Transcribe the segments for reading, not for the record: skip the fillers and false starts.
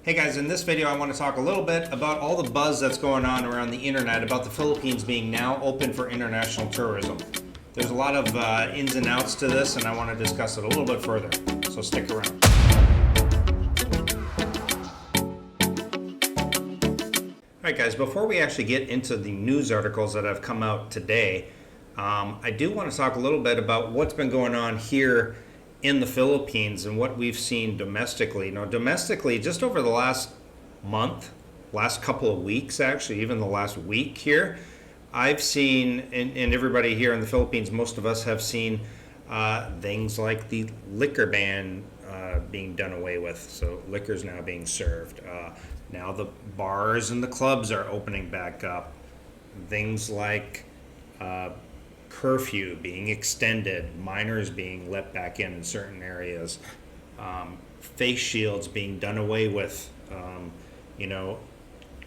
Hey guys, in this video I want to talk a little bit about all the buzz that's going on around the internet about the Philippines being now open for international tourism. There's a lot of ins and outs to this, and I want to discuss it a little bit further, so stick around. Alright guys, before we actually get into the news articles that have come out today, I do want to talk a little bit about what's been going on here in the Philippines and what we've seen domestically. Now, domestically, just over the last month, last couple of weeks, actually, even the last week here, I've seen, and everybody here in the Philippines, most of us have seen things like the liquor ban being done away with. So liquor's now being served. Now the bars and the clubs are opening back up. Things like curfew being extended, minors being let back in certain areas, face shields being done away with,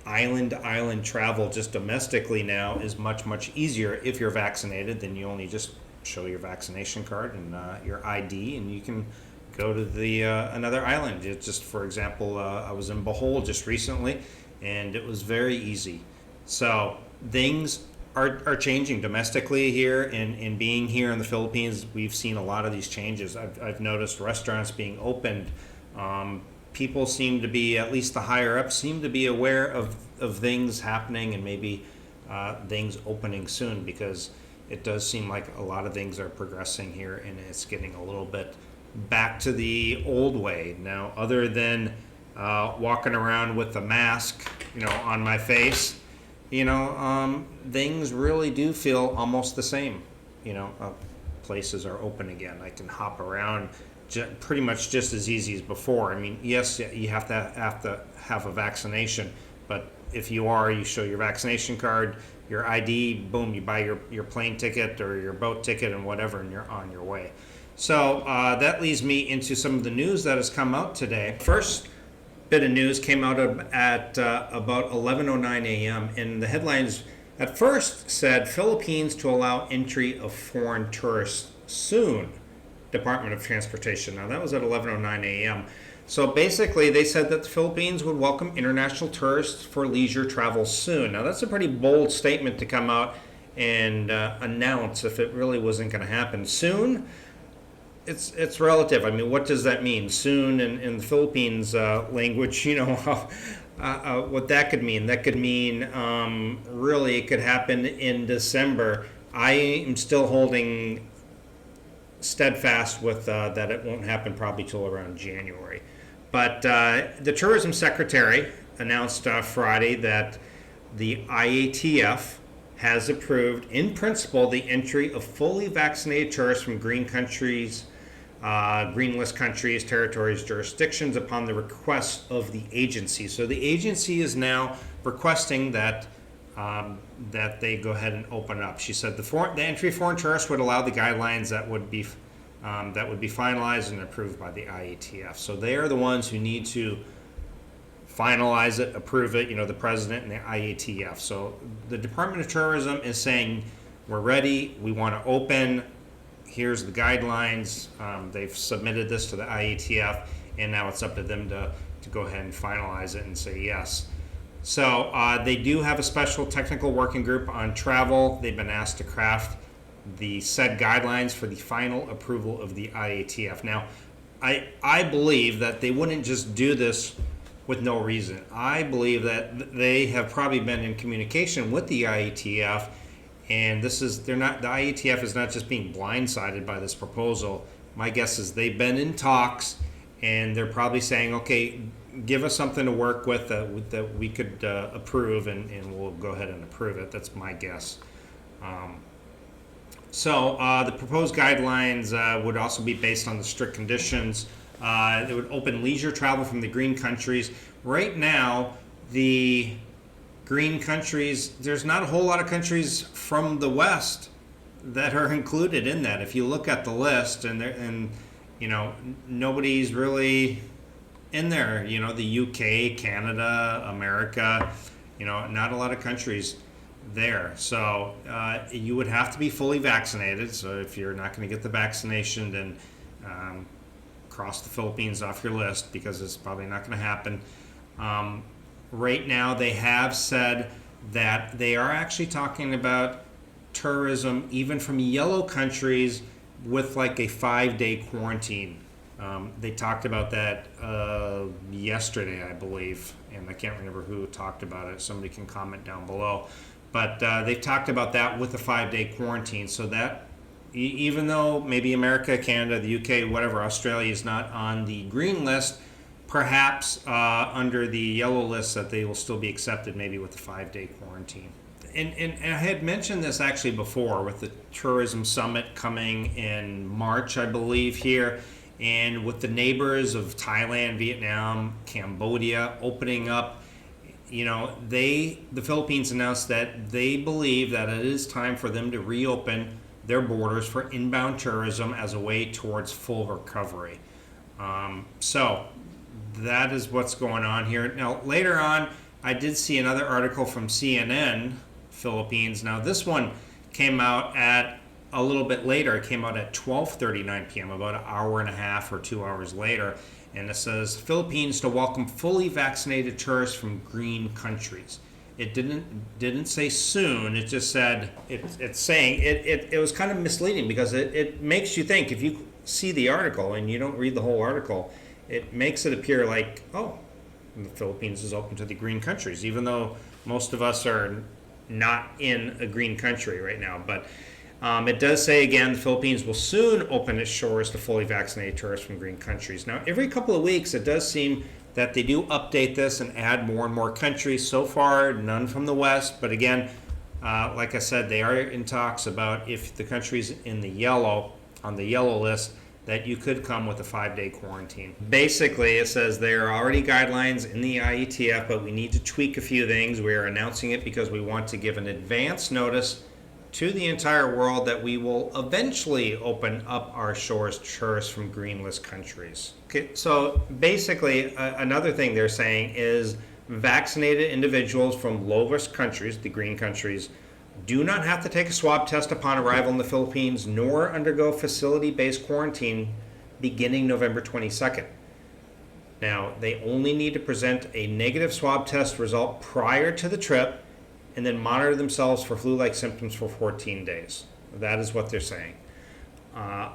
island travel just domestically now is much easier if you're vaccinated. Then you only just show your vaccination card and your ID, and you can go to the another island. It just, for example, I was in Bohol just recently, and it was very easy. So things are changing domestically here, and being here in the Philippines, we've seen a lot of these changes. I've noticed restaurants being opened. People seem to be, at least the higher ups, seem to be aware of things happening and maybe things opening soon, because it does seem like a lot of things are progressing here, and it's getting a little bit back to the old way. Now, other than walking around with the mask, on my face, things really do feel almost the same. Places are open again. I can hop around pretty much just as easy as before. I mean, yes, you have to have a vaccination, but if you show your vaccination card, your ID, boom, you buy your plane ticket or your boat ticket and whatever, and you're on your way. So that leads me into some of the news that has come out today. First bit of news came out at about 11:09 a.m. and the headlines at first said, Philippines to allow entry of foreign tourists soon, Department of Transportation. Now that was at 11:09 a.m. So basically they said that the Philippines would welcome international tourists for leisure travel soon. Now that's a pretty bold statement to come out and announce if it really wasn't going to happen soon. It's relative. I mean, what does that mean? Soon in the Philippines language, what that could mean. That could mean really it could happen in December. I am still holding steadfast with that it won't happen probably till around January. But the tourism secretary announced Friday that the IATF has approved in principle the entry of fully vaccinated tourists from green countries, green list countries, territories, jurisdictions upon the request of the agency. So the agency is now requesting that they go ahead and open up. She said the entry of foreign tourists would allow the guidelines that would be finalized and approved by the IATF. So they are the ones who need to finalize it, approve it, the president and the IATF. So the Department of Tourism is saying, we're ready, we want to open, here's the guidelines. They've submitted this to the IATF, and now it's up to them to go ahead and finalize it and say yes. So they do have a special technical working group on travel. They've been asked to craft the said guidelines for the final approval of the IATF. Now, I believe that they wouldn't just do this with no reason. I believe that they have probably been in communication with the IATF, and the IATF is not just being blindsided by this proposal. My guess is they've been in talks, and they're probably saying, okay, give us something to work with that we could approve, and we'll go ahead and approve it. That's my guess. So the proposed guidelines would also be based on the strict conditions. It would open leisure travel from the green countries. Right now, the green countries, there's not a whole lot of countries from the West that are included in that. If you look at the list, and nobody's really in there. The UK, Canada, America, not a lot of countries there. So you would have to be fully vaccinated. So if you're not going to get the vaccination, then cross the Philippines off your list, because it's probably not going to happen. Right now, they have said that they are actually talking about tourism even from yellow countries with like a 5-day quarantine. They talked about that yesterday, I believe, and I can't remember who talked about it. Somebody can comment down below. But they've talked about that with a 5-day quarantine. So that even though maybe America, Canada, the UK, whatever, Australia is not on the green list, perhaps under the yellow list that they will still be accepted maybe with a 5-day quarantine. And I had mentioned this actually before with the tourism summit coming in March, I believe, here, and with the neighbors of Thailand, Vietnam, Cambodia opening up. The Philippines announced that they believe that it is time for them to reopen their borders for inbound tourism as a way towards full recovery. So that is what's going on here. Now, later on, I did see another article from CNN Philippines. Now, this one came out at a little bit later. It came out at 12:39 p.m., about an hour and a half or 2 hours later. And it says, Philippines to welcome fully vaccinated tourists from green countries. It didn't say soon. It just said, it's saying, it was kind of misleading because it makes you think, if you see the article and you don't read the whole article, it makes it appear like, oh, the Philippines is open to the green countries, even though most of us are not in a green country right now. But it does say, again, the Philippines will soon open its shores to fully vaccinated tourists from green countries. Now, every couple of weeks, it does seem that they do update this and add more and more countries. So far, none from the West. But again, like I said, they are in talks about if the country's in the yellow, on the yellow list, that you could come with a 5-day quarantine. Basically, it says there are already guidelines in the IETF, but we need to tweak a few things. We are announcing it because we want to give an advance notice to the entire world that we will eventually open up our shores to tourists from green list countries. Okay, so basically, another thing they're saying is vaccinated individuals from low-risk countries, the green countries, do not have to take a swab test upon arrival in the Philippines, nor undergo facility-based quarantine beginning November 22nd. Now, they only need to present a negative swab test result prior to the trip and then monitor themselves for flu-like symptoms for 14 days. That is what they're saying.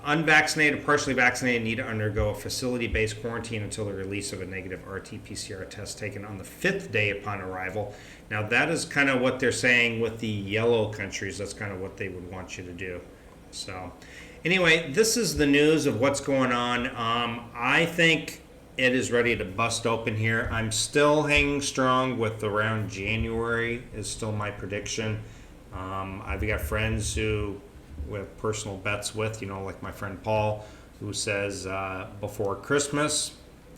Unvaccinated or partially vaccinated need to undergo a facility-based quarantine until the release of a negative RT-PCR test taken on the 5th day upon arrival. Now, that is kind of what they're saying with the yellow countries. That's kind of what they would want you to do. So, anyway, this is the news of what's going on. I think it is ready to bust open here. I'm still hanging strong with around January is still my prediction. I've got friends who with personal bets with, like my friend Paul, who says before Christmas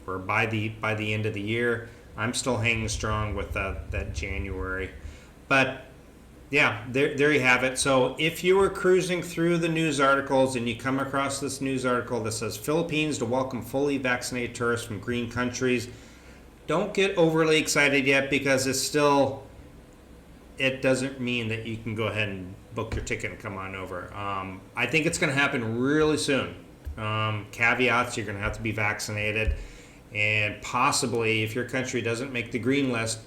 or by the end of the year. I'm still hanging strong with that January. But yeah, there you have it. So if you were cruising through the news articles and you come across this news article that says Philippines to welcome fully vaccinated tourists from green countries, don't get overly excited yet because it doesn't mean that you can go ahead and book your ticket and come on over. I think it's going to happen really soon. Caveats, you're going to have to be vaccinated. And possibly, if your country doesn't make the green list,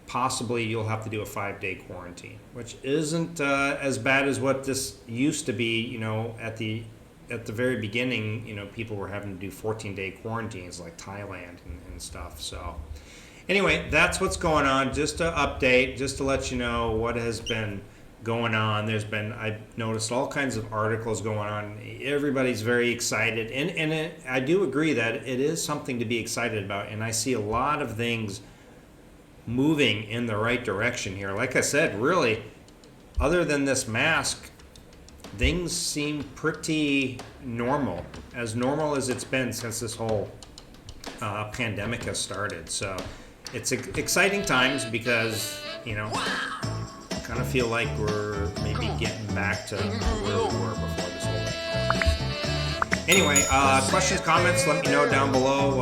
possibly you'll have to do a 5-day quarantine, which isn't as bad as what this used to be. At the very beginning, people were having to do 14-day quarantines like Thailand and stuff. So anyway, that's what's going on. Just to update, just to let you know what has been going on. I've noticed all kinds of articles going on. Everybody's very excited. And I do agree that it is something to be excited about. And I see a lot of things moving in the right direction here. Like I said, really, other than this mask, things seem pretty normal as it's been since this whole pandemic has started. So it's exciting times because, kind of feel like we're maybe getting back to where we were before this whole thing. Anyway, questions, comments, let me know down below.